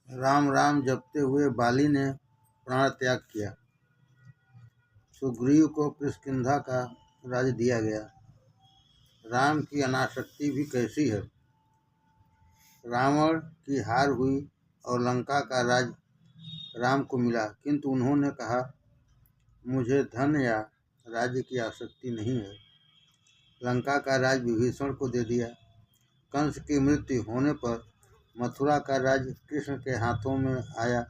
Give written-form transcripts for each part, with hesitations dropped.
राम राम जपते हुए बाली ने प्राण त्याग किया। सुग्रीव को किष्किंधा का राज्य दिया गया। राम की अनासक्ति भी कैसी है। रावण की हार हुई और लंका का राज्य राम को मिला, किंतु उन्होंने कहा मुझे धन या राज्य की आसक्ति नहीं है। लंका का राज्य विभीषण को दे दिया। कंस की मृत्यु होने पर मथुरा का राज्य कृष्ण के हाथों में आया,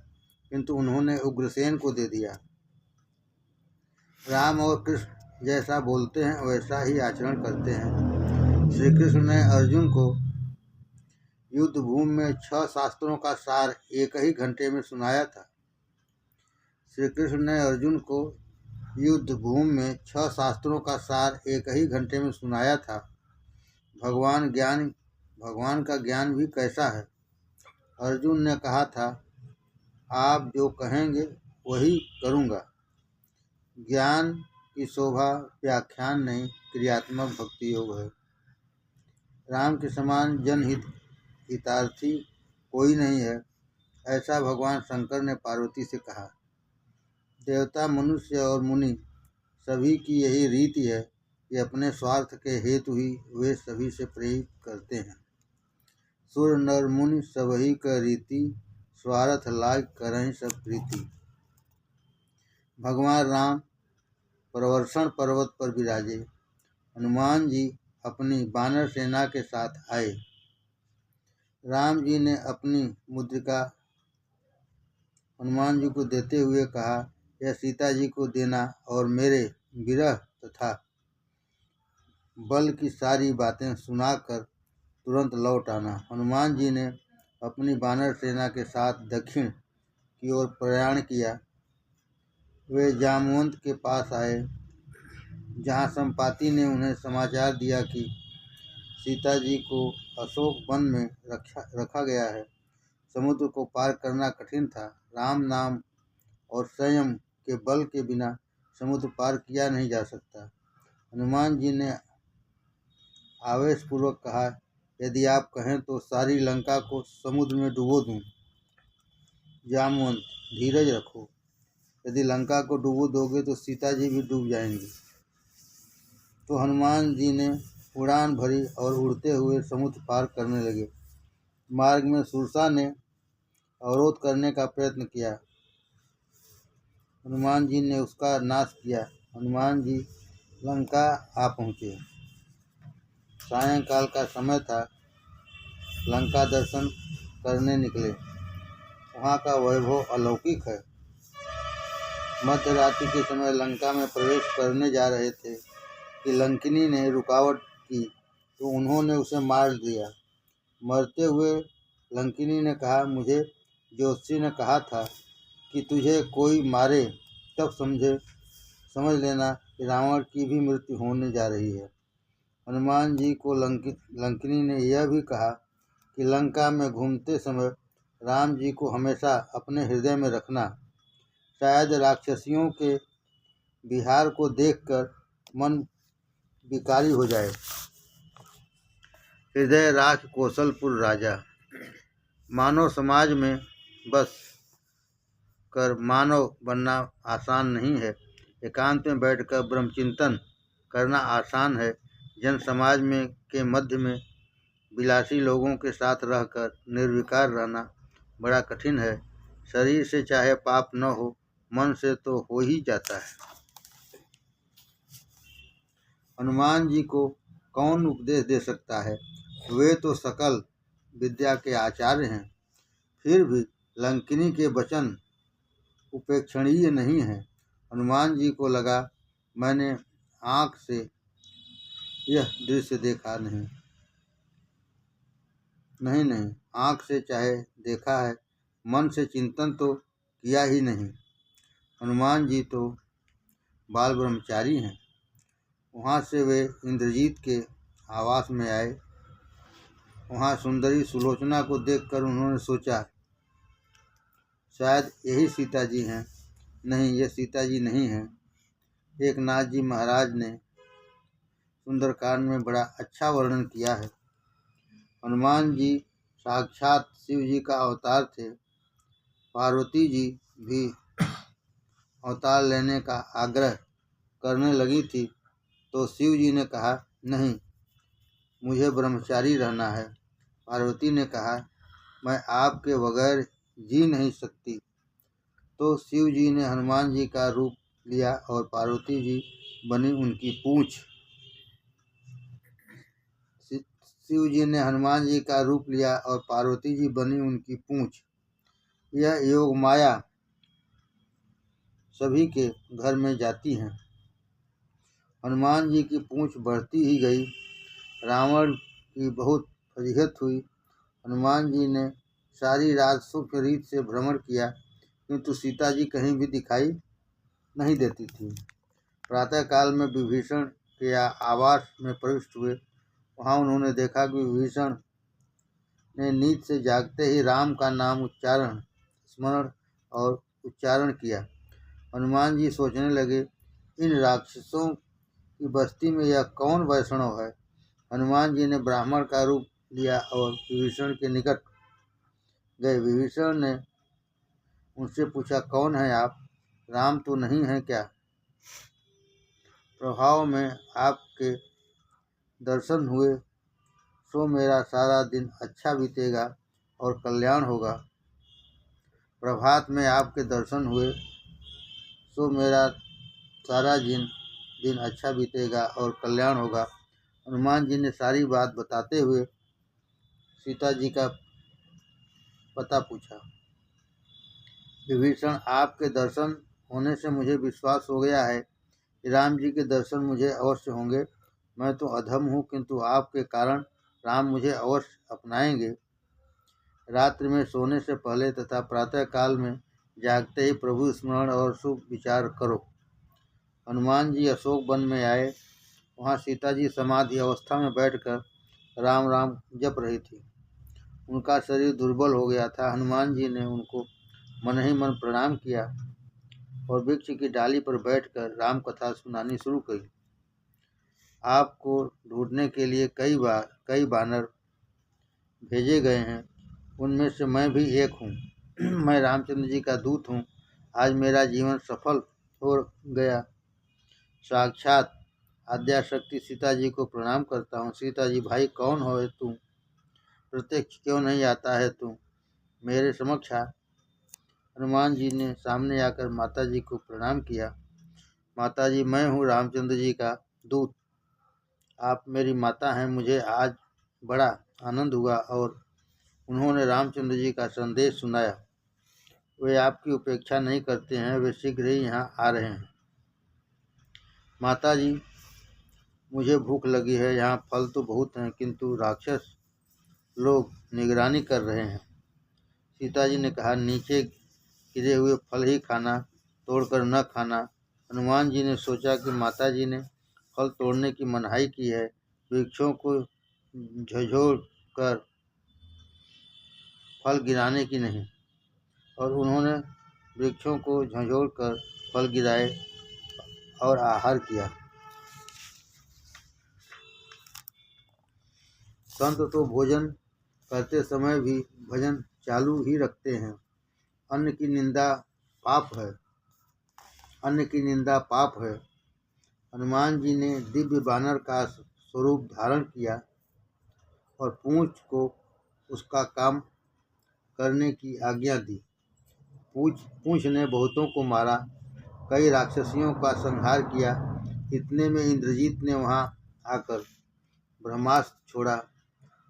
किंतु उन्होंने उग्रसेन को दे दिया। राम और कृष्ण जैसा बोलते हैं वैसा ही आचरण करते हैं। श्री कृष्ण ने अर्जुन को युद्ध भूमि में 6 शास्त्रों का सार एक ही घंटे में सुनाया था। श्री कृष्ण ने अर्जुन को युद्ध भूमि में 6 शास्त्रों का सार एक ही घंटे में सुनाया था। भगवान का ज्ञान भी कैसा है। अर्जुन ने कहा था आप जो कहेंगे वही करूँगा। ज्ञान की शोभा व्याख्यान नहीं, क्रियात्मक भक्ति योग है। राम के समान हितार्थी कोई नहीं है, ऐसा भगवान शंकर ने पार्वती से कहा। देवता, मनुष्य और मुनि सभी की यही रीति है कि अपने स्वार्थ के हेतु ही वे सभी से प्रेरित करते हैं। सुर नर मुनि सबही का रीति, स्वार्थ लाग करहीं सब प्रीति। भगवान राम प्रवर्षण पर्वत पर विराजे। हनुमान जी अपनी वानर सेना के साथ आए। राम जी ने अपनी मुद्रिका हनुमान जी को देते हुए कहा यह सीता जी को देना और मेरे विरह तथा बल की सारी बातें सुनाकर तुरंत लौट आना। हनुमान जी ने अपनी वानर सेना के साथ दक्षिण की ओर प्रयाण किया। वे जामवंत के पास आए, जहाँ संपाति ने उन्हें समाचार दिया कि सीता जी को अशोक वन में रखा गया है। समुद्र को पार करना कठिन था। राम नाम और संयम के बल के बिना समुद्र पार किया नहीं जा सकता। हनुमान जी ने आवेशपूर्वक कहा यदि आप कहें तो सारी लंका को समुद्र में डुबो दूं। जामवंत, धीरज रखो। यदि लंका को डुबो दोगे तो सीता जी भी डूब जाएंगी। तो हनुमान जी ने उड़ान भरी और उड़ते हुए समुद्र पार करने लगे। मार्ग में सुरसा ने अवरोध करने का प्रयत्न किया। हनुमान जी ने उसका नाश किया। हनुमान जी लंका आ पहुँचे। सायंकाल का समय था। लंका दर्शन करने निकले। वहाँ का वैभव अलौकिक है। मध्य रात्रि के समय लंका में प्रवेश करने जा रहे थे कि लंकिनी ने रुकावट की तो उन्होंने उसे मार दिया। मरते हुए लंकिनी ने कहा मुझे ज्योतिषी ने कहा था कि तुझे कोई मारे तब समझ लेना कि रावण की भी मृत्यु होने जा रही है। हनुमान जी को लंकिनी ने यह भी कहा कि लंका में घूमते समय राम जी को हमेशा अपने हृदय में रखना। शायद राक्षसियों के विहार को देखकर मन विकारी हो जाए। हृदय राख कौशलपुर राजा। मानव समाज में बस कर मानव बनना आसान नहीं है। एकांत में बैठकर ब्रह्मचिंतन करना आसान है। जन समाज में के मध्य में विलासी लोगों के साथ रहकर निर्विकार रहना बड़ा कठिन है। शरीर से चाहे पाप न हो, मन से तो हो ही जाता है। हनुमान जी को कौन उपदेश दे सकता है। वे तो सकल विद्या के आचार्य हैं। फिर भी लंकिनी के वचन उपेक्षणीय नहीं है। हनुमान जी को लगा मैंने आँख से यह दृश्य देखा नहीं, आँख से चाहे देखा है, मन से चिंतन तो किया ही नहीं। हनुमान जी तो बाल ब्रह्मचारी हैं। वहाँ से वे इंद्रजीत के आवास में आए। वहाँ सुंदरी सुलोचना को देखकर उन्होंने सोचा शायद यही सीता जी हैं। नहीं, ये सीता जी नहीं हैं। एक नाथ जी महाराज ने सुंदरकांड में बड़ा अच्छा वर्णन किया है। हनुमान जी साक्षात शिव जी का अवतार थे। पार्वती जी भी अवतार लेने का आग्रह करने लगी थी तो शिव जी ने कहा, नहीं, मुझे ब्रह्मचारी रहना है। पार्वती ने कहा, मैं आपके बगैर जी नहीं सकती। तो शिव जी ने हनुमान जी का रूप लिया और पार्वती जी बनी उनकी पूंछ। शिव जी ने हनुमान जी का रूप लिया और पार्वती जी बनी उनकी पूंछ। यह योग माया सभी के घर में जाती हैं। हनुमान जी की पूंछ बढ़ती ही गई। रावण की बहुत फजीहत हुई। हनुमान जी ने सारी रात सूक्ष्म रीत से भ्रमण किया, किंतु सीता जी कहीं भी दिखाई नहीं देती थी। प्रातःकाल में विभीषण के आवास में प्रविष्ट हुए। वहां उन्होंने देखा कि विभीषण ने नींद से जागते ही राम का नाम स्मरण और उच्चारण किया। हनुमान जी सोचने लगे, इन राक्षसों की बस्ती में यह कौन वैष्णव है। हनुमान जी ने ब्राह्मण का रूप लिया और विभीषण के निकट गए। विभीषण ने उनसे पूछा, कौन है आप? राम तो नहीं है क्या? प्रभाव में आपके दर्शन हुए सो मेरा सारा दिन अच्छा बीतेगा और कल्याण होगा। प्रभात में आपके दर्शन हुए सो मेरा सारा दिन अच्छा बीतेगा और कल्याण होगा। हनुमान जी ने सारी बात बताते हुए सीता जी का पता पूछा। विभीषण, आपके दर्शन होने से मुझे विश्वास हो गया है कि राम जी के दर्शन मुझे अवश्य होंगे। मैं तो अधम हूँ, किंतु आपके कारण राम मुझे अवश्य अपनाएंगे। रात्रि में सोने से पहले तथा प्रातः काल में जागते ही प्रभु स्मरण और शुभ विचार करो। हनुमान जी अशोक वन में आए। वहाँ सीता जी समाधि अवस्था में बैठकर राम राम जप रही थी। उनका शरीर दुर्बल हो गया था। हनुमान जी ने उनको मन ही मन प्रणाम किया और वृक्ष की डाली पर बैठकर राम कथा सुनानी शुरू की। आपको ढूंढने के लिए कई बानर भेजे गए हैं, उनमें से मैं भी एक हूँ। मैं रामचंद्र जी का दूत हूँ। आज मेरा जीवन सफल हो गया। साक्षात आद्याशक्ति सीता जी को प्रणाम करता हूँ। सीता जी, भाई कौन हो तुम? प्रत्यक्ष क्यों नहीं आता है तुम मेरे समक्ष? हनुमान जी ने सामने आकर माता जी को प्रणाम किया। माता जी, मैं हूँ रामचंद्र जी का दूत। आप मेरी माता हैं। मुझे आज बड़ा आनंद हुआ और उन्होंने रामचंद्र जी का संदेश सुनाया। वे आपकी उपेक्षा नहीं करते हैं। वे शीघ्र ही यहाँ आ रहे हैं। माता जी, मुझे भूख लगी है। यहाँ फल तो बहुत हैं, किंतु राक्षस लोग निगरानी कर रहे हैं। सीता जी ने कहा, नीचे गिरे हुए फल ही खाना, तोड़कर न खाना। हनुमान जी ने सोचा कि माता जी ने फल तोड़ने की मनाही की है, वृक्षों को झंझोड़ कर फल गिराने की नहीं, और उन्होंने वृक्षों को झंझोड़ कर फल गिराए और आहार किया। संत तो भोजन करते समय भी भजन चालू ही रखते हैं। अन्न की निंदा पाप है। हनुमान जी ने दिव्य बानर का स्वरूप धारण किया और पूंछ को उसका काम करने की आज्ञा दी। पूंछ ने बहुतों को मारा, कई राक्षसियों का संहार किया। इतने में इंद्रजीत ने वहां आकर ब्रह्मास्त्र छोड़ा।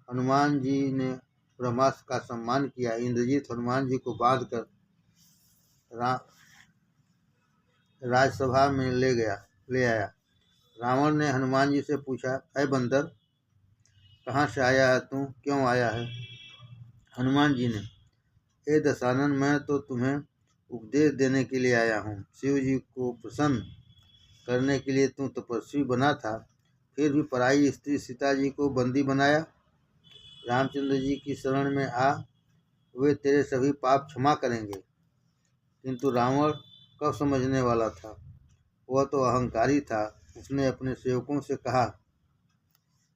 हनुमान जी ने ब्रह्मास्त्र का सम्मान किया। इंद्रजीत हनुमान जी को बांधकर राजसभा में ले आया। रावण ने हनुमान जी से पूछा, ऐ बंदर, कहाँ से आया है तू? क्यों आया है? हनुमान जी ने, ए दशानन, मैं तो तुम्हें उपदेश देने के लिए आया हूँ। शिव जी को प्रसन्न करने के लिए तू तपस्वी बना था, फिर भी पराई स्त्री सीता जी को बंदी बनाया। रामचंद्र जी की शरण में आ, वे तेरे सभी पाप क्षमा करेंगे। किंतु रावण कब समझने वाला था? वह तो अहंकारी था। उसने अपने सेवकों से कहा,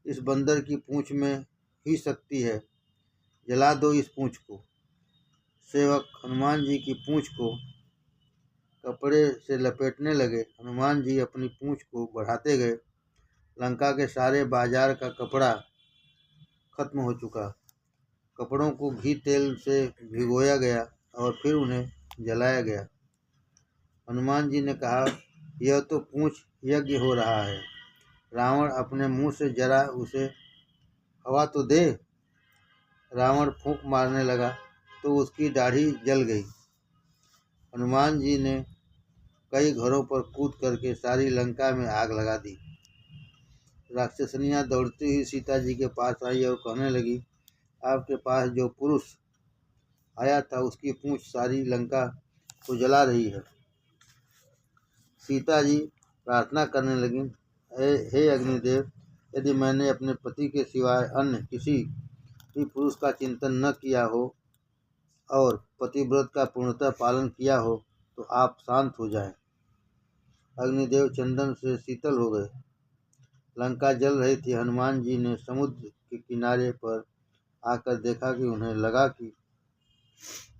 इस बंदर की पूंछ में ही शक्ति है, जला दो इस पूंछ को। सेवक हनुमान जी की पूंछ को कपड़े से लपेटने लगे। हनुमान जी अपनी पूंछ को बढ़ाते गए। लंका के सारे बाजार का कपड़ा खत्म हो चुका। कपड़ों को घी तेल से भिगोया गया और फिर उन्हें जलाया गया। हनुमान जी ने कहा, यह तो पूंछ यज्ञ हो रहा है। रावण अपने मुंह से जरा उसे हवा तो दे। रावण फूंक मारने लगा तो उसकी दाढ़ी जल गई। हनुमान जी ने कई घरों पर कूद करके सारी लंका में आग लगा दी। राक्षसनियां दौड़ती हुई सीता जी के पास आई और कहने लगी, आपके पास जो पुरुष आया था उसकी पूंछ सारी लंका को जला रही है। सीता जी प्रार्थना करने लगी, हे अग्निदेव, यदि मैंने अपने पति के सिवाय अन्य किसी भी पुरुष का चिंतन न किया हो और पतिव्रत का पूर्णतः पालन किया हो तो आप शांत हो जाएं। अग्निदेव चंदन से शीतल हो गए। लंका जल रही थी। हनुमान जी ने समुद्र के किनारे पर आकर देखा कि उन्हें लगा कि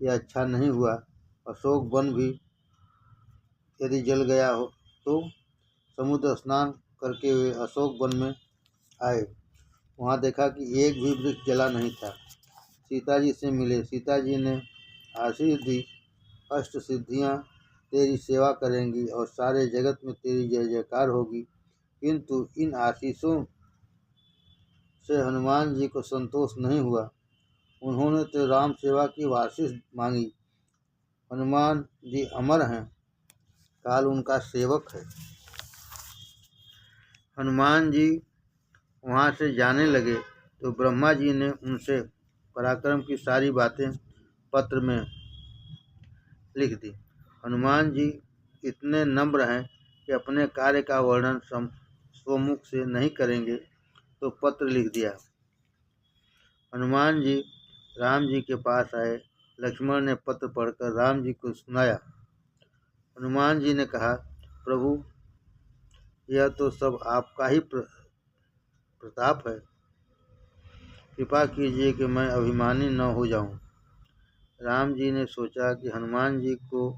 यह अच्छा नहीं हुआ। अशोक वन भी यदि जल गया हो तो समुद्र स्नान करके वे अशोक वन में आए। वहाँ देखा कि एक भी वृक्ष जला नहीं था। सीता जी से मिले। सीता जी ने आशीष दी, अष्ट सिद्धियाँ तेरी सेवा करेंगी और सारे जगत में तेरी जय जयकार होगी। किंतु इन आशीषों से हनुमान जी को संतोष नहीं हुआ। उन्होंने तो राम सेवा की आशीष मांगी। हनुमान जी अमर हैं, काल उनका सेवक है। हनुमान जी वहाँ से जाने लगे तो ब्रह्मा जी ने उनसे पराक्रम की सारी बातें पत्र में लिख दी। हनुमान जी इतने नम्र हैं कि अपने कार्य का वर्णन स्वमुख से नहीं करेंगे तो पत्र लिख दिया। हनुमान जी राम जी के पास आए। लक्ष्मण ने पत्र पढ़कर राम जी को सुनाया। हनुमान जी ने कहा, प्रभु, यह तो सब आपका ही प्रताप है। कृपा कीजिए कि मैं अभिमानी न हो जाऊं। राम जी ने सोचा कि हनुमान जी को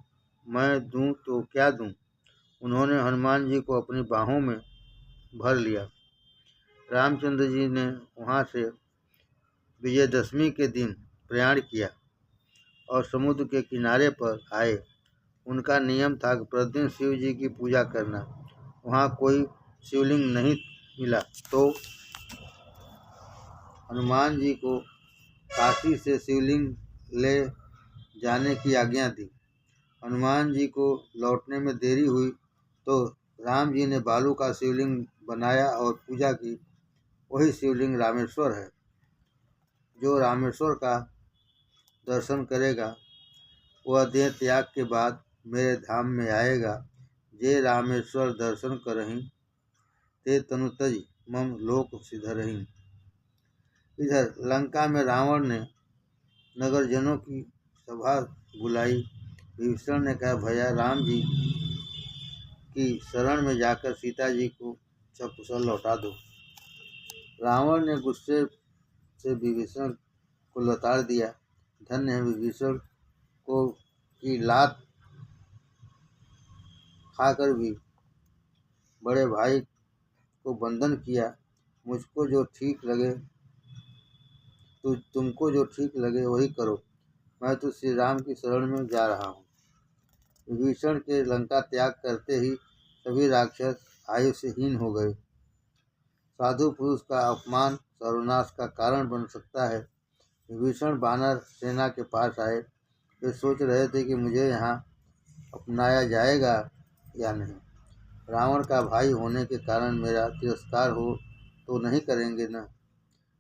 मैं दूं तो क्या दूं। उन्होंने हनुमान जी को अपनी बाहों में भर लिया। रामचंद्र जी ने वहां से विजयदशमी के दिन प्रयाण किया और समुद्र के किनारे पर आए। उनका नियम था कि प्रतिदिन शिव जी की पूजा करना। वहाँ कोई शिवलिंग नहीं मिला तो हनुमान जी को काशी से शिवलिंग ले जाने की आज्ञा दी। हनुमान जी को लौटने में देरी हुई तो राम जी ने बालू का शिवलिंग बनाया और पूजा की। वही शिवलिंग रामेश्वर है। जो रामेश्वर का दर्शन करेगा वह देह त्याग के बाद मेरे धाम में आएगा। जे रामेश्वर दर्शन करहीं ते तनु तज मम लोक सिधरहीं। इधर लंका में रावण ने नगरजनों की सभा बुलाई। विभीषण ने कहा, भैया राम जी की शरण में जाकर सीता जी को सकुशल लौटा दो। रावण ने गुस्से से विभीषण को लताड़ दिया। धन्य है विभीषण को की लात खाकर भी बड़े भाई को बंधन किया। मुझको जो ठीक लगे तो तुमको जो ठीक लगे वही करो। मैं तो श्री राम की शरण में जा रहा हूँ। विभीषण के लंका त्याग करते ही सभी राक्षस आयुष्हीन हो गए। साधु पुरुष का अपमान सर्वनाश का कारण बन सकता है। विभीषण वानर सेना के पास आए। वे सोच रहे थे कि मुझे यहाँ अपनाया जाएगा या नहीं। रावण का भाई होने के कारण मेरा तिरस्कार हो तो नहीं करेंगे न?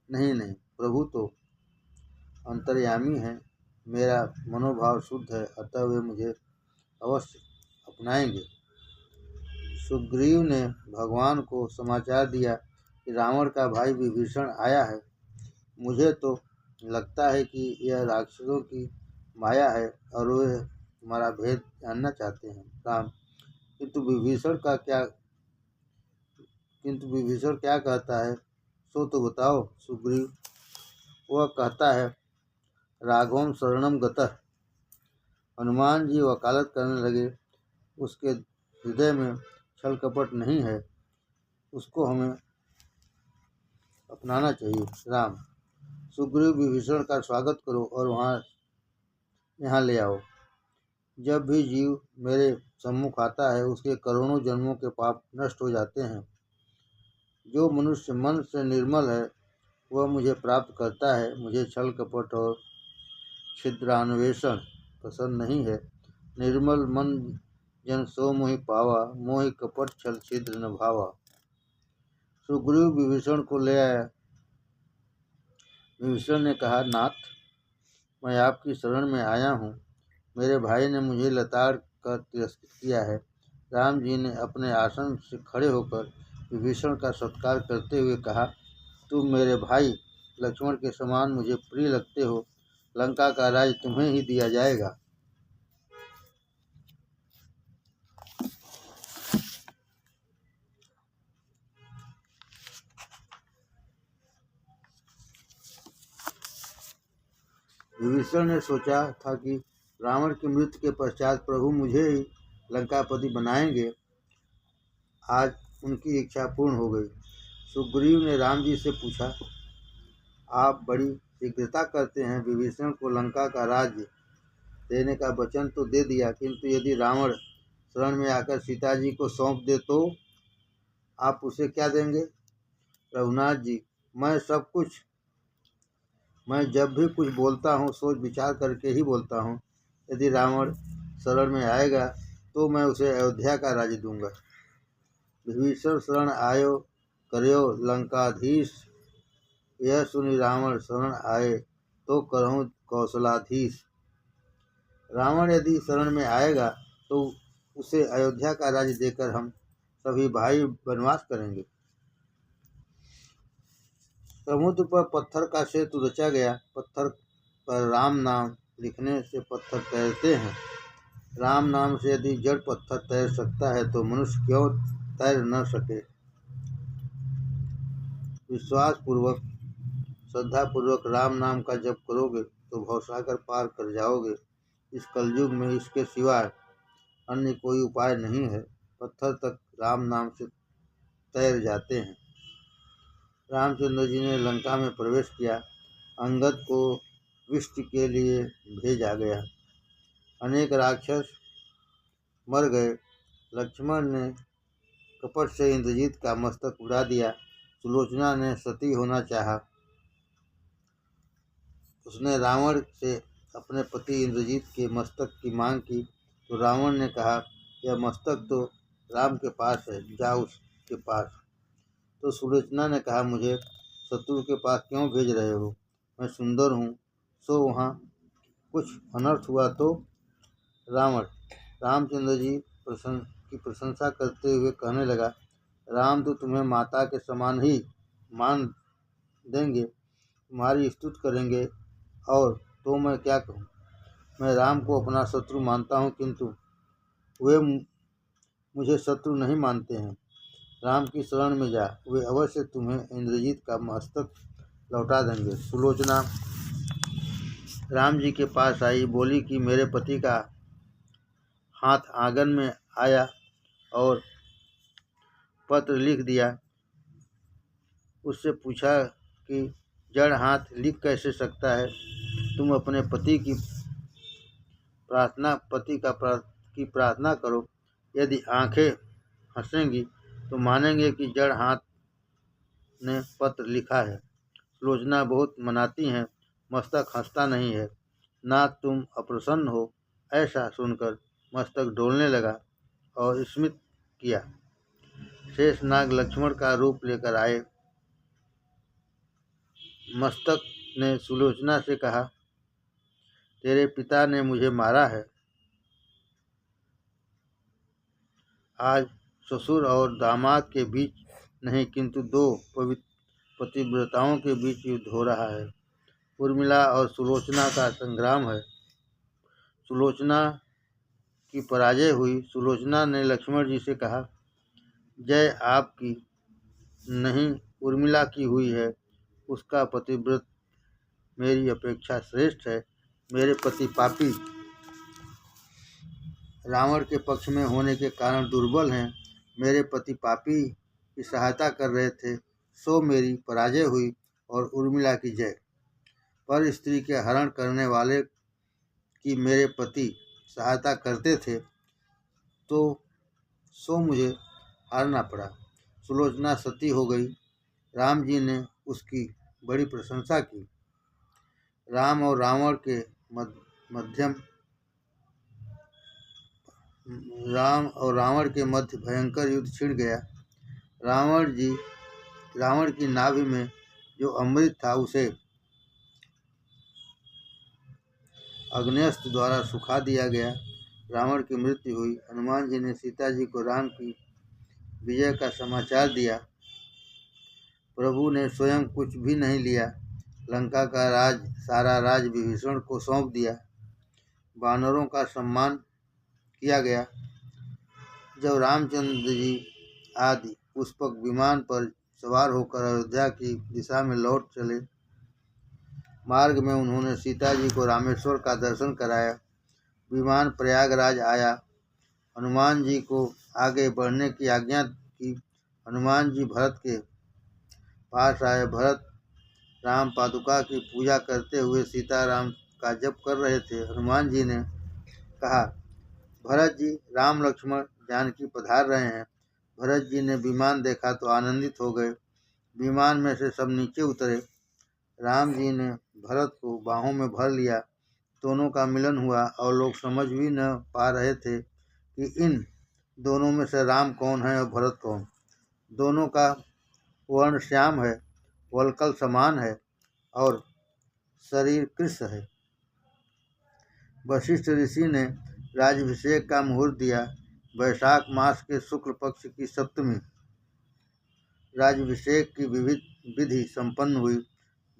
नहीं, प्रभु तो अंतर्यामी हैं। मेरा मनोभाव शुद्ध है, अतः वे मुझे अवश्य अपनाएंगे। सुग्रीव ने भगवान को समाचार दिया कि रावण का भाई विभीषण आया है। मुझे तो लगता है कि यह राक्षसों की माया है और वे हमारा भेद जानना चाहते हैं। राम, किंतु विभीषण क्या कहता है सो तो बताओ सुग्रीव। वह कहता है राघवम शरणम गतः। हनुमान जी वकालत करने लगे, उसके हृदय में छल कपट नहीं है, उसको हमें अपनाना चाहिए। राम, सुग्रीव विभीषण का स्वागत करो और यहाँ ले आओ। जब भी जीव मेरे सम्मुख आता है उसके करोड़ों जन्मों के पाप नष्ट हो जाते हैं। जो मनुष्य मन से निर्मल है वह मुझे प्राप्त करता है। मुझे छल कपट और छिद्रान्वेषण पसंद नहीं है। निर्मल मन जन सो मोहि पावा, मोहि कपट छल छिद्र न भावा। सुग्रीव विभीषण को ले आया। विभीषण ने कहा, नाथ, मैं आपकी शरण में आया हूँ। मेरे भाई ने मुझे लताड़ कर तिरस्कृत किया है। राम जी ने अपने आसन से खड़े होकर विभीषण का सत्कार करते हुए कहा, तुम मेरे भाई लक्ष्मण के समान मुझे प्रिय लगते हो। लंका का राज तुम्हें ही दिया जाएगा। विभीषण ने सोचा था कि रावण की मृत्यु के पश्चात प्रभु मुझे ही लंकापति बनाएंगे। आज उनकी इच्छा पूर्ण हो गई। सुग्रीव ने राम जी से पूछा, आप बड़ी शीघ्रता करते हैं। विभीषण को लंका का राज्य देने का वचन तो दे दिया, किंतु यदि रावण शरण में आकर सीता जी को सौंप दे तो आप उसे क्या देंगे? रघुनाथ जी, मैं जब भी कुछ बोलता हूँ सोच विचार करके ही बोलता हूँ। यदि रावण शरण में आएगा तो मैं उसे अयोध्या का राज्य दूंगा। विभीषण शरण आयो करयो लंकाधीश। यह सुनी रावण शरण आए तो करहूँ कौशलाधीश। रावण यदि शरण में आएगा तो उसे अयोध्या का राज्य देकर हम सभी भाई वनवास करेंगे। समुद्र पर पत्थर का सेतु रचा गया। पत्थर पर राम नाम लिखने से पत्थर तैरते हैं। राम नाम से यदि जड़ पत्थर तैर सकता है तो मनुष्य क्यों तैर न सके। विश्वास पूर्वक श्रद्धा पूर्वक राम नाम का जप करोगे तो भवसागर पार कर जाओगे। इस कलयुग में इसके सिवाय अन्य कोई उपाय नहीं है। पत्थर तक राम नाम से तैर जाते हैं। रामचंद्र जी ने लंका में प्रवेश किया। अंगद को विष्टि के लिए भेजा गया। अनेक राक्षस मर गए। लक्ष्मण ने कपट से इंद्रजीत का मस्तक उड़ा दिया। सुलोचना ने सती होना चाहा। उसने रावण से अपने पति इंद्रजीत के मस्तक की मांग की तो रावण ने कहा, यह मस्तक तो राम के पास है, जाओ उसके पास। तो सुलोचना ने कहा, मुझे शत्रु के पास क्यों भेज रहे हो? मैं सुंदर हूँ, सो वहाँ कुछ अनर्थ हुआ तो? रामचंद्र जी की प्रशंसा करते हुए कहने लगा, राम तो तुम्हें माता के समान ही मान देंगे, तुम्हारी स्तुति करेंगे, और तो मैं क्या कहूँ। मैं राम को अपना शत्रु मानता हूँ, किंतु वे मुझे शत्रु नहीं मानते हैं। राम की शरण में जा, वे अवश्य तुम्हें इंद्रजीत का मस्तक लौटा देंगे। सुलोचना राम जी के पास आई, बोली कि मेरे पति का हाथ आंगन में आया और पत्र लिख दिया। उससे पूछा कि जड़ हाथ लिख कैसे सकता है? तुम अपने पति की प्रार्थना करो। यदि आंखें हंसेंगी तो मानेंगे कि जड़ हाथ ने पत्र लिखा है। सुलोचना बहुत मनाती हैं, मस्तक हंसता नहीं है। नाथ, तुम अप्रसन्न हो। ऐसा सुनकर मस्तक डोलने लगा और स्मित किया। शेषनाग लक्ष्मण का रूप लेकर आए। मस्तक ने सुलोचना से कहा, तेरे पिता ने मुझे मारा है। आज ससुर और दामाद के बीच नहीं, किंतु दो पतिव्रताओं के बीच युद्ध हो रहा है। उर्मिला और सुलोचना का संग्राम है। सुलोचना की पराजय हुई। सुलोचना ने लक्ष्मण जी से कहा, जय आपकी नहीं उर्मिला की हुई है उसका पतिव्रत मेरी अपेक्षा श्रेष्ठ है। मेरे पति पापी रावण के पक्ष में होने के कारण दुर्बल हैं। मेरे पति पापी की सहायता कर रहे थे, सो मेरी पराजय हुई और उर्मिला की जय। पर स्त्री के हरण करने वाले की मेरे पति सहायता करते थे, तो सो मुझे हारना पड़ा। सुलोचना सती हो गई। राम जी ने उसकी बड़ी प्रशंसा की। राम और रावण के मध्य भयंकर युद्ध छिड़ गया। रावण की नाभि में जो अमृत था उसे अग्नेस्त्र द्वारा सुखा दिया गया। रावण की मृत्यु हुई। हनुमान जी ने सीता जी को राम की विजय का समाचार दिया। प्रभु ने स्वयं कुछ भी नहीं लिया। लंका का सारा राज विभीषण को सौंप दिया। वानरों का सम्मान किया गया। जब रामचंद्र जी आदि पुष्पक विमान पर सवार होकर अयोध्या की दिशा में लौट चले, मार्ग में उन्होंने सीता जी को रामेश्वर का दर्शन कराया। विमान प्रयागराज आया। हनुमान जी को आगे बढ़ने की आज्ञा की। हनुमान जी भरत के पास आए। भरत राम पादुका की पूजा करते हुए सीताराम का जप कर रहे थे। हनुमान जी ने कहा, भरत जी, राम लक्ष्मण जानकी पधार रहे हैं। भरत जी ने विमान देखा तो आनंदित हो गए। विमान में से सब नीचे उतरे। राम जी ने भरत को बाहों में भर लिया। दोनों का मिलन हुआ और लोग समझ भी न पा रहे थे कि इन दोनों में से राम कौन है और भरत कौन। दोनों का वर्ण श्याम है, वल्कल समान है और शरीर कृष्ण है। वशिष्ठ ऋषि ने राज्याभिषेक का मुहूर्त दिया। वैशाख मास के शुक्ल पक्ष की सप्तमी राज्याभिषेक की विधि संपन्न हुई।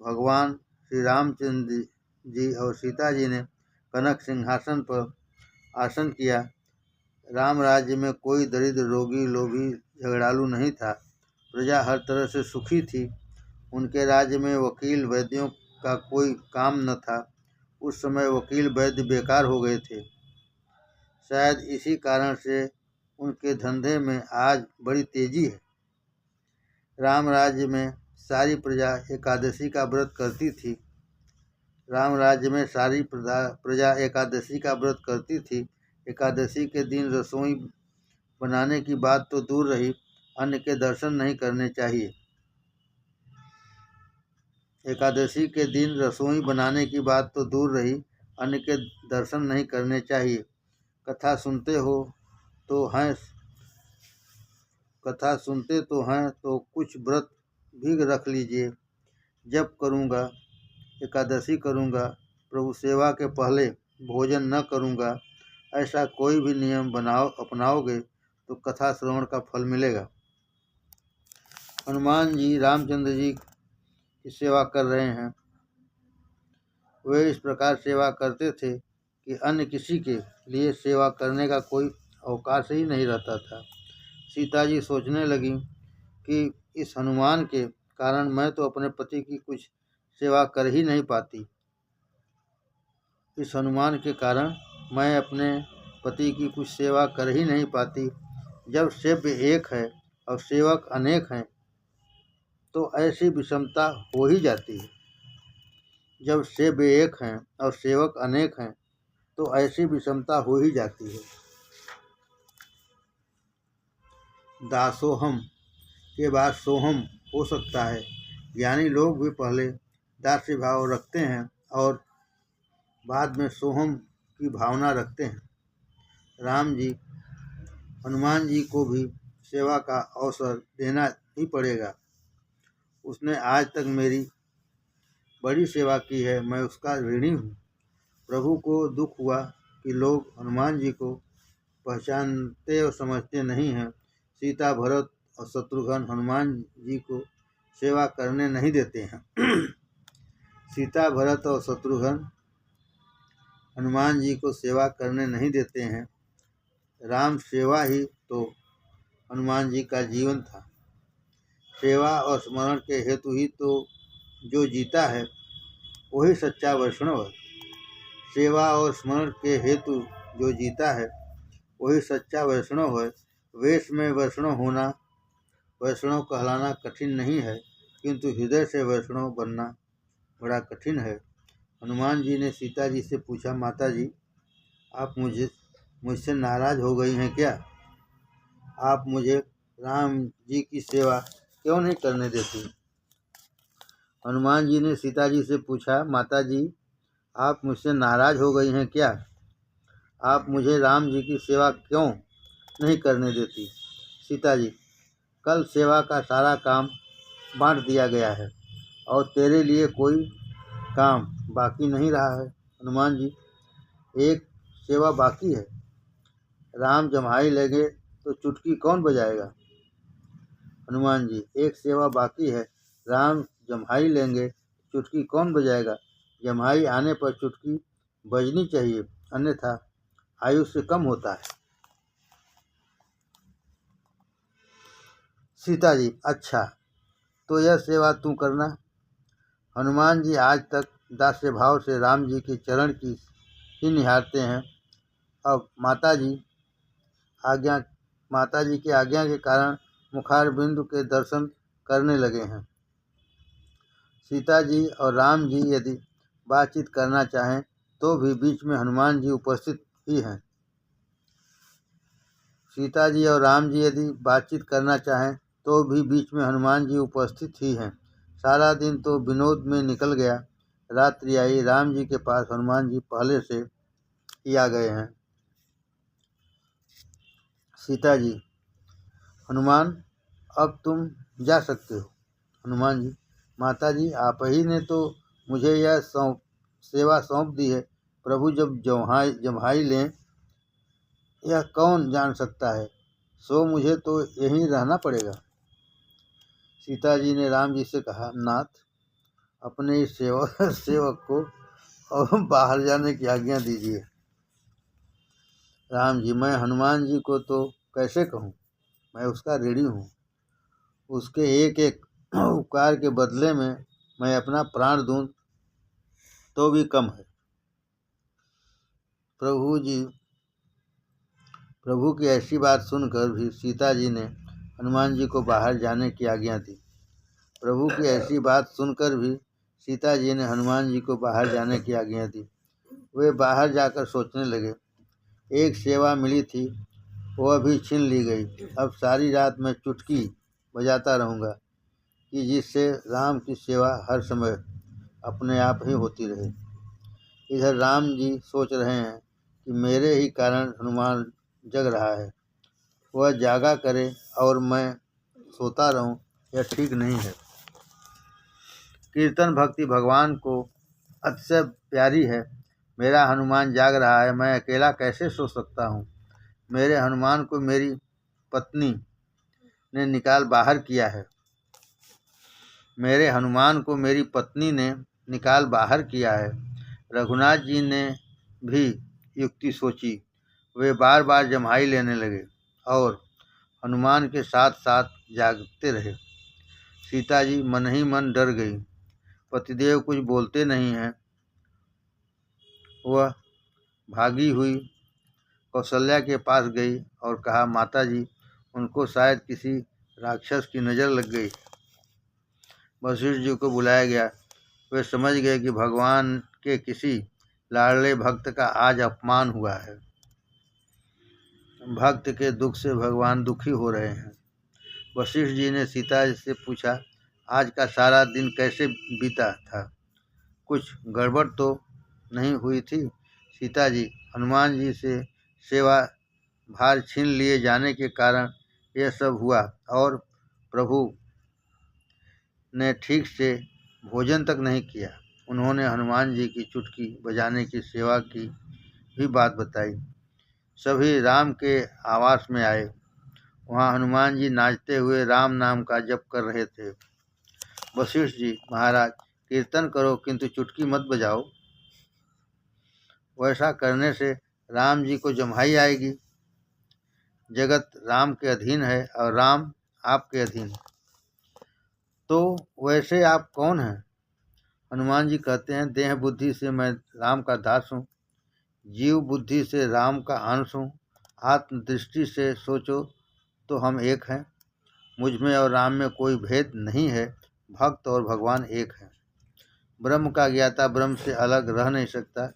भगवान श्री रामचंद्र जी और सीता जी ने कनक सिंहासन पर आसन किया। राम राज्य में कोई दरिद्र, रोगी, लोभी, झगड़ालू नहीं था। प्रजा हर तरह से सुखी थी। उनके राज्य में वकील वैद्यों का कोई काम न था। उस समय वकील वैद्य बेकार हो गए थे। शायद इसी कारण से उनके धंधे में आज बड़ी तेजी है। राम राज्य में सारी प्रजा एकादशी का व्रत करती थी। एकादशी के दिन रसोई बनाने की बात तो दूर रही, अन्न के दर्शन नहीं करने चाहिए। एकादशी के दिन रसोई बनाने की बात तो दूर रही, अन्न के दर्शन नहीं करने चाहिए। कथा सुनते तो हैं तो कुछ व्रत भी रख लीजिए। जब करूँगा, एकादशी करूँगा, प्रभु सेवा के पहले भोजन न करूँगा, ऐसा कोई भी नियम अपनाओगे तो कथा श्रवण का फल मिलेगा। हनुमान जी रामचंद्र जी की सेवा कर रहे हैं। वे इस प्रकार सेवा करते थे कि अन्य किसी के लिए सेवा करने का कोई अवकाश ही नहीं रहता था। सीता जी सोचने लगी कि इस हनुमान के कारण मैं तो अपने पति की कुछ सेवा कर ही नहीं पाती। इस हनुमान के कारण मैं अपने पति की कुछ सेवा कर ही नहीं पाती। जब सेव्य एक है और सेवक अनेक हैं तो ऐसी विषमता हो ही जाती है। जब सेव्य एक हैं और सेवक अनेक हैं तो ऐसी विषमता हो ही जाती है। दासोहम के बाद सोहम हो सकता है। ज्ञानी लोग भी पहले दास्य भाव रखते हैं और बाद में सोहम की भावना रखते हैं। राम जी, हनुमान जी को भी सेवा का अवसर देना ही पड़ेगा। उसने आज तक मेरी बड़ी सेवा की है, मैं उसका ऋणी हूँ। प्रभु को दुख हुआ कि लोग हनुमान जी को पहचानते और समझते नहीं हैं। सीता, भरत और शत्रुघ्न हनुमान जी को सेवा करने नहीं देते हैं। सीता, भरत और शत्रुघ्न हनुमान जी को सेवा करने नहीं देते हैं। राम सेवा ही तो हनुमान जी का जीवन था। सेवा और स्मरण के हेतु ही तो जो जीता है वही सच्चा वैष्णव है। सेवा और स्मरण के हेतु जो जीता है वही सच्चा वैष्णव है। वेश में वैष्णव होना, वैष्णव कहलाना कठिन नहीं है, किंतु हृदय से वैष्णव बनना बड़ा कठिन है। हनुमान जी ने सीता जी से पूछा, माता जी आप मुझसे नाराज हो गई हैं क्या? आप मुझे राम जी की सेवा क्यों नहीं करने देती? हनुमान जी ने सीता जी से पूछा, माता जी आप मुझसे नाराज हो गई हैं क्या? आप मुझे राम जी की सेवा क्यों नहीं करने देती? सीता जी, कल सेवा का सारा काम बांट दिया गया है और तेरे लिए कोई काम बाकी नहीं रहा है। हनुमान जी, एक सेवा बाकी है। राम जम्हाई लेंगे तो चुटकी कौन बजाएगा? हनुमान जी, एक सेवा बाकी है। राम जम्हाई लेंगे चुटकी कौन बजाएगा? जम्हाई आने पर चुटकी बजनी चाहिए, अन्यथा आयुष्य कम होता है। सीता जी, अच्छा तो यह सेवा तू करना। हनुमान जी आज तक दास्य भाव से राम जी के चरण की ही निहारते हैं। अब माता जी की आज्ञा के कारण मुखारबिंदु के दर्शन करने लगे हैं। सीता जी और राम जी यदि बातचीत करना चाहें तो भी बीच में हनुमान जी उपस्थित ही हैं। सीता जी और राम जी यदि बातचीत करना चाहें तो भी बीच में हनुमान जी उपस्थित ही हैं। सारा दिन तो विनोद में निकल गया। रात्रि आई, राम जी के पास हनुमान जी पहले से ही आ गए हैं। सीता जी, हनुमान अब तुम जा सकते हो। हनुमान जी, माता जी आप ही ने तो मुझे यह सेवा सौंप दी है। प्रभु जब जम्हाई लें यह कौन जान सकता है, सो मुझे तो यहीं रहना पड़ेगा। सीता जी ने राम जी से कहा, नाथ अपने इस सेवक को और बाहर जाने की आज्ञा दीजिए। राम जी, मैं हनुमान जी को तो कैसे कहूँ, मैं उसका ऋणी हूँ। उसके एक एक उपकार के बदले में मैं अपना प्राण दूं तो भी कम है। प्रभु की ऐसी बात सुनकर भी सीता जी ने हनुमान जी को बाहर जाने की आज्ञा दी। प्रभु की ऐसी बात सुनकर भी सीता जी ने हनुमान जी को बाहर जाने की आज्ञा दी। वे बाहर जाकर सोचने लगे, एक सेवा मिली थी वह भी छीन ली गई। अब सारी रात मैं चुटकी बजाता रहूँगा कि जिससे राम की सेवा हर समय अपने आप ही होती रहे। इधर राम जी सोच रहे हैं कि मेरे ही कारण हनुमान जग रहा है, वह जागा करे और मैं सोता रहूं, यह ठीक नहीं है। कीर्तन भक्ति भगवान को अतिशय प्यारी है। मेरा हनुमान जाग रहा है, मैं अकेला कैसे सो सकता हूँ? मेरे हनुमान को मेरी पत्नी ने निकाल बाहर किया है। मेरे हनुमान को मेरी पत्नी ने निकाल बाहर किया है। रघुनाथ जी ने भी युक्ति सोची। वे बार बार जम्हाई लेने लगे और हनुमान के साथ साथ जागते रहे। सीता जी मन ही मन डर गई। पतिदेव कुछ बोलते नहीं हैं। वह भागी हुई कौशल्या के पास गई और कहा, माता जी उनको शायद किसी राक्षस की नज़र लग गई। वशिष्ठ जी को बुलाया गया। वे समझ गए कि भगवान के किसी लाडले भक्त का आज अपमान हुआ है। भक्त के दुख से भगवान दुखी हो रहे हैं। वशिष्ठ जी ने सीता जी से पूछा, आज का सारा दिन कैसे बीता था? कुछ गड़बड़ तो नहीं हुई थी? सीता जी, हनुमान जी से सेवा भार छीन लिए जाने के कारण यह सब हुआ और प्रभु ने ठीक से भोजन तक नहीं किया। उन्होंने हनुमान जी की चुटकी बजाने की सेवा की भी बात बताई। सभी राम के आवास में आए। वहाँ हनुमान जी नाचते हुए राम नाम का जप कर रहे थे। वशिष्ठ जी, महाराज कीर्तन करो किंतु चुटकी मत बजाओ, वैसा करने से राम जी को जम्हाई आएगी। जगत राम के अधीन है और राम आपके अधीन है। तो वैसे आप कौन हैं? हनुमान जी कहते हैं, देह बुद्धि से मैं राम का दास हूँ, जीव बुद्धि से राम का अंश हूँ, आत्मदृष्टि से सोचो तो हम एक हैं, मुझ में और राम में कोई भेद नहीं है, भक्त और भगवान एक है। ब्रह्म का ज्ञाता ब्रह्म से अलग रह नहीं सकता,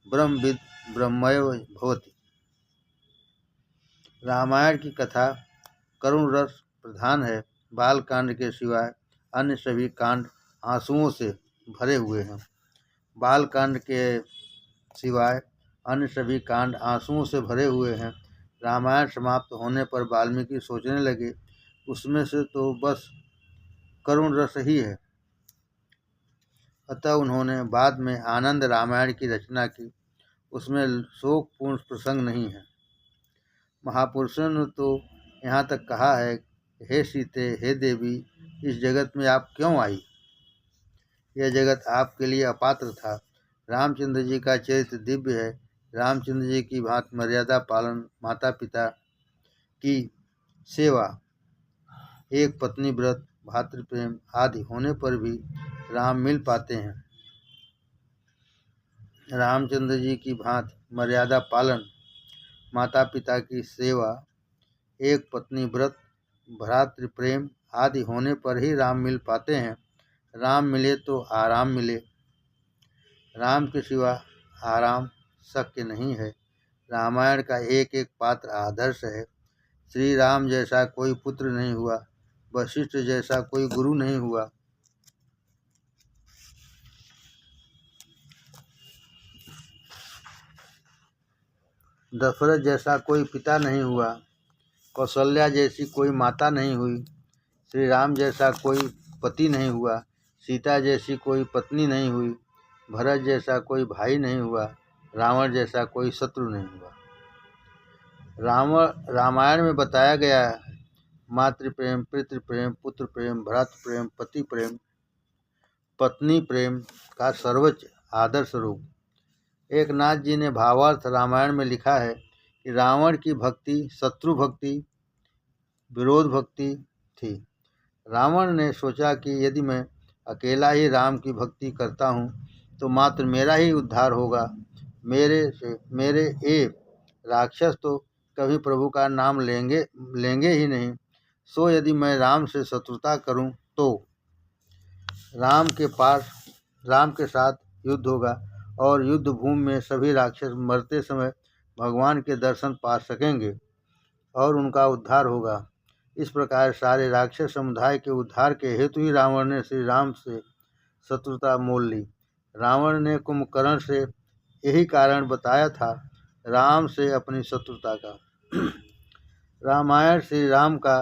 ब्रह्मविद ब्रह्मैव भवति। रामायण की कथा करुण रस प्रधान है। बाल कांड के सिवाय अन्य सभी कांड आंसुओं से भरे हुए हैं। बाल कांड के सिवाय अन्य सभी कांड आंसुओं से भरे हुए हैं। रामायण समाप्त होने पर वाल्मीकि सोचने लगे, उसमें से तो बस करुण रस ही है। अतः उन्होंने बाद में आनंद रामायण की रचना की। उसमें शोकपूर्ण प्रसंग नहीं है। महापुरुषों ने तो यहाँ तक कहा है, हे सीते, हे देवी, इस जगत में आप क्यों आई? यह जगत आपके लिए अपात्र था। रामचंद्र जी का चरित्र दिव्य है। रामचंद्र जी की भांति मर्यादा पालन, माता पिता की सेवा, एक पत्नी व्रत, भातृप्रेम आदि होने पर भी राम मिल पाते हैं। रामचंद्र जी की भांति मर्यादा पालन, माता पिता की सेवा, एक पत्नी व्रत, भ्रातृप्रेम आदि होने पर ही राम मिल पाते हैं। राम मिले तो आराम मिले। राम के सिवा आराम शक्य नहीं है। रामायण का एक एक पात्र आदर्श है। श्री राम जैसा कोई पुत्र नहीं हुआ, वशिष्ठ जैसा कोई गुरु नहीं हुआ, दशरथ जैसा कोई पिता नहीं हुआ, कौशल्या जैसी कोई माता नहीं हुई, श्री राम जैसा कोई पति नहीं हुआ, सीता जैसी कोई पत्नी नहीं हुई, भरत जैसा कोई भाई नहीं हुआ, रावण जैसा कोई शत्रु नहीं हुआ। रामायण में बताया गया है, मातृप्रेम, पितृप्रेम, पुत्र प्रेम, भ्रातृ प्रेम, पति प्रेम, पत्नी प्रेम का सर्वोच्च आदर्श रूप। एक नाथ जी ने भावार्थ रामायण में लिखा है कि रावण की भक्ति शत्रु भक्ति, विरोध भक्ति थी। रावण ने सोचा कि यदि मैं अकेला ही राम की भक्ति करता हूँ तो मात्र मेरा ही उद्धार होगा, मेरे ये राक्षस तो कभी प्रभु का नाम लेंगे ही नहीं। सो यदि मैं राम से शत्रुता करूं तो राम के साथ युद्ध होगा और युद्ध भूमि में सभी राक्षस मरते समय भगवान के दर्शन पा सकेंगे और उनका उद्धार होगा। इस प्रकार सारे राक्षस समुदाय के उद्धार के हेतु ही रावण ने श्री राम से शत्रुता मोल ली। रावण ने कुंभकर्ण से यही कारण बताया था राम से अपनी शत्रुता का। रामायण श्री राम का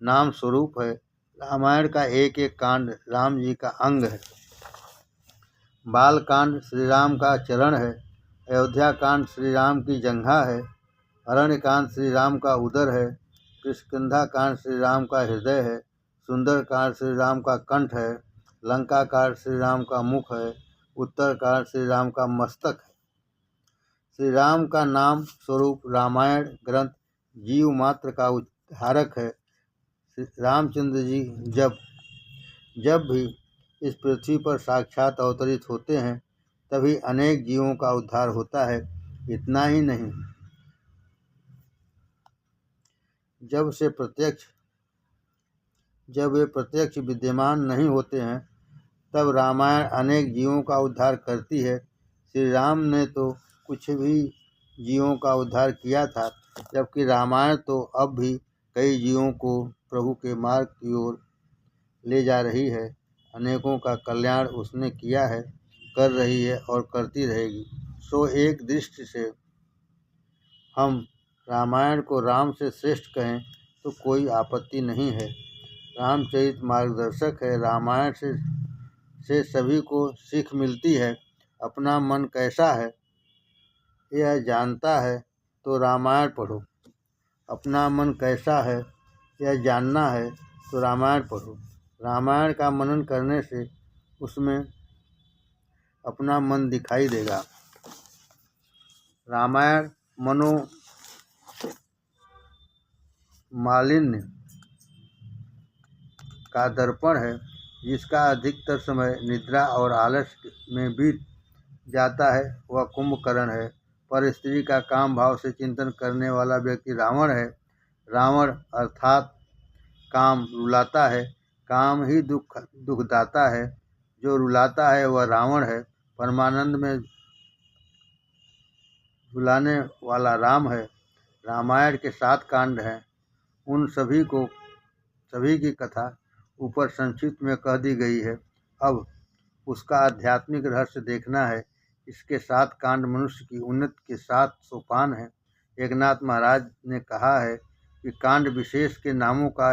नाम स्वरूप है। रामायण का एक एक कांड राम जी का अंग है। बाल कांड श्री राम का चरण है, अयोध्या कांड श्री राम की जंघा है, अरण्य कांड श्री राम का उदर है, किष्किंधा कांड श्री राम का हृदय है, सुंदर कांड श्री राम का कंठ है, लंका कांड श्री राम का मुख है, उत्तर कांड श्री राम का मस्तक है। श्री राम का नाम स्वरूप रामायण ग्रंथ जीव मात्र का उद्धारक है। रामचंद्र जी जब भी इस पृथ्वी पर साक्षात अवतरित होते हैं तभी अनेक जीवों का उद्धार होता है। इतना ही नहीं, जब वे प्रत्यक्ष विद्यमान नहीं होते हैं तब रामायण अनेक जीवों का उद्धार करती है। श्री राम ने तो कुछ भी जीवों का उद्धार किया था, जबकि रामायण तो अब भी कई जीवों को प्रभु के मार्ग की ओर ले जा रही है। अनेकों का कल्याण उसने किया है, कर रही है और करती रहेगी। सो एक दृष्टि से हम रामायण को राम से श्रेष्ठ कहें तो कोई आपत्ति नहीं है। रामचरित मार्गदर्शक है। रामायण से सभी को सीख मिलती है। अपना मन कैसा है यह जानता है तो रामायण पढ़ो। अपना मन कैसा है यह जानना है तो रामायण पढ़ो। रामायण का मनन करने से उसमें अपना मन दिखाई देगा। रामायण मनोमालिन्य का दर्पण है, जिसका अधिकतर समय निद्रा और आलस्य में बीत जाता है, वह कुंभकर्ण है। पर स्त्री का काम भाव से चिंतन करने वाला व्यक्ति रावण है। रावण अर्थात काम रुलाता है, काम ही दुखदाता है। जो रुलाता है वह रावण है। परमानंद में रुलाने वाला राम है। रामायण के 7 कांड हैं। उन सभी की कथा ऊपर संक्षिप्त में कह दी गई है। अब उसका आध्यात्मिक रहस्य देखना है। इसके 7 कांड मनुष्य की उन्नति के 7 सोपान हैं। एकनाथ महाराज ने कहा है कि कांड विशेष के नामों का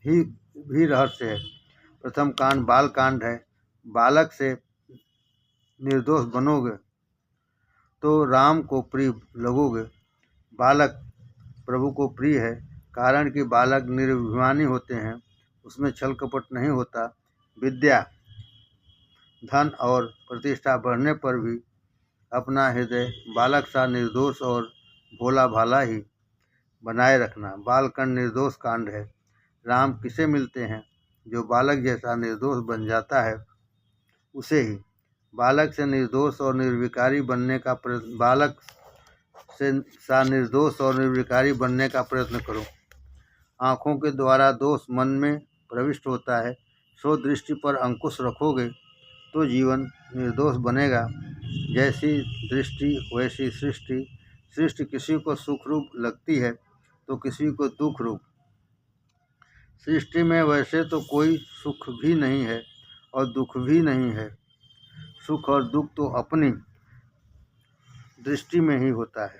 भी रहस्य है। प्रथम कांड बाल कांड है। बालक से निर्दोष बनोगे तो राम को प्रिय लगोगे। बालक प्रभु को प्रिय है, कारण कि बालक निर्भिमानी होते हैं, उसमें छल कपट नहीं होता। विद्या, धन और प्रतिष्ठा बढ़ने पर भी अपना हृदय बालक सा निर्दोष और भोला भाला ही बनाए रखना बालकांड निर्दोष कांड है। राम किसे मिलते हैं? जो बालक जैसा निर्दोष बन जाता है उसे ही। बालक से निर्दोष और निर्विकारी बनने का प्रयत्न करो। आँखों के द्वारा दोष मन में प्रविष्ट होता है। सो दृष्टि पर अंकुश रखोगे तो जीवन निर्दोष बनेगा। जैसी दृष्टि वैसी सृष्टि। सृष्टि किसी को सुख रूप लगती है तो किसी को दुख रूप। सृष्टि में वैसे तो कोई सुख भी नहीं है और दुख भी नहीं है। सुख और दुख तो अपनी दृष्टि में ही होता है।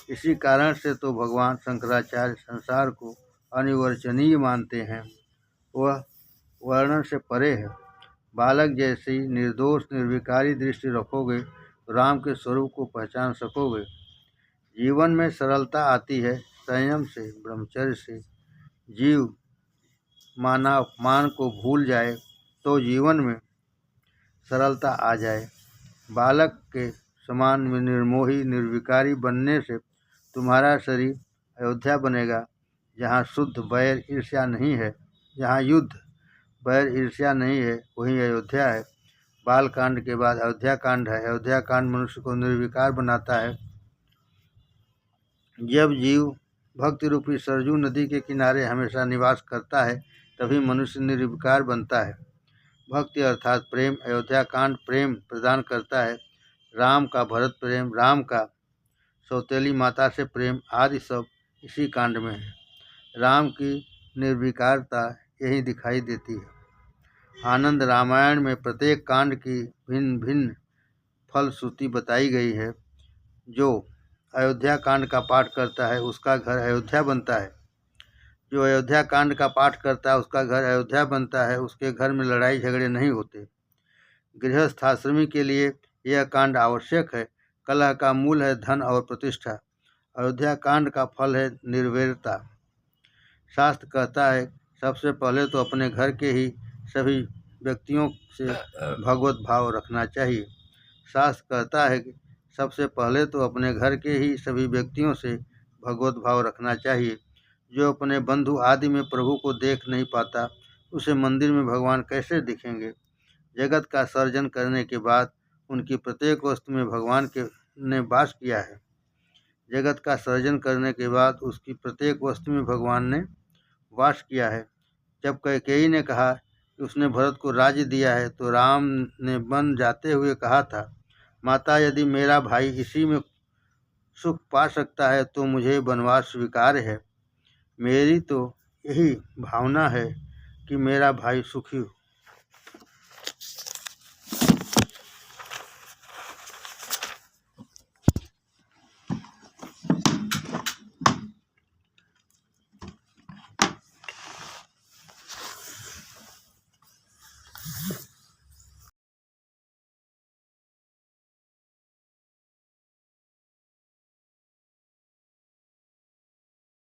इसी कारण से तो भगवान शंकराचार्य संसार को अनिर्वचनीय मानते हैं। वह वर्णन से परे है। बालक जैसी निर्दोष निर्विकारी दृष्टि रखोगे तो राम के स्वरूप को पहचान सकोगे। जीवन में सरलता आती है संयम से, ब्रह्मचर्य से। जीव माना अपमान को भूल जाए तो जीवन में सरलता आ जाए। बालक के समान में निर्मोही निर्विकारी बनने से तुम्हारा शरीर अयोध्या बनेगा, जहाँ शुद्ध बैर ईर्ष्या नहीं है। जहाँ युद्ध बैर ईर्ष्या नहीं है वहीं अयोध्या है। बाल कांड के बाद अयोध्या कांड है। अयोध्या कांड मनुष्य को निर्विकार बनाता है। जब जीव भक्ति रूपी सरजू नदी के किनारे हमेशा निवास करता है तभी मनुष्य निर्विकार बनता है। भक्ति अर्थात प्रेम। अयोध्या कांड प्रेम प्रदान करता है। राम का भरत प्रेम, राम का सौतेली माता से प्रेम आदि सब इसी कांड में है। राम की निर्विकारता यही दिखाई देती है। आनंद रामायण में प्रत्येक कांड की भिन्न भिन्न फलश्रुति बताई गई है। जो अयोध्या कांड का पाठ करता है उसका घर अयोध्या बनता है। जो अयोध्या कांड का पाठ करता है उसका घर अयोध्या बनता है। उसके घर में लड़ाई झगड़े नहीं होते। गृहस्थाश्रमी के लिए यह कांड आवश्यक है। कलह का मूल है धन और प्रतिष्ठा। अयोध्या कांड का फल है निर्वैरता। शास्त्र कहता है सबसे पहले तो अपने घर के ही सभी व्यक्तियों से भगवत भाव रखना चाहिए। शास्त्र कहता है कि सबसे पहले तो अपने घर के ही सभी व्यक्तियों से भगवत भाव रखना चाहिए। जो अपने बंधु आदि में प्रभु को देख नहीं पाता उसे मंदिर में भगवान कैसे दिखेंगे। जगत का सर्जन करने के बाद उनकी प्रत्येक वस्तु में भगवान ने वास किया है। जगत का सर्जन करने के बाद उसकी प्रत्येक वस्तु में भगवान ने वास किया है। जब कैकेयी ने कहा कि उसने भरत को राज्य दिया है तो राम ने बन जाते हुए कहा था, माता यदि मेरा भाई इसी में सुख पा सकता है तो मुझे वनवास स्वीकार है। मेरी तो यही भावना है कि मेरा भाई सुखी हो।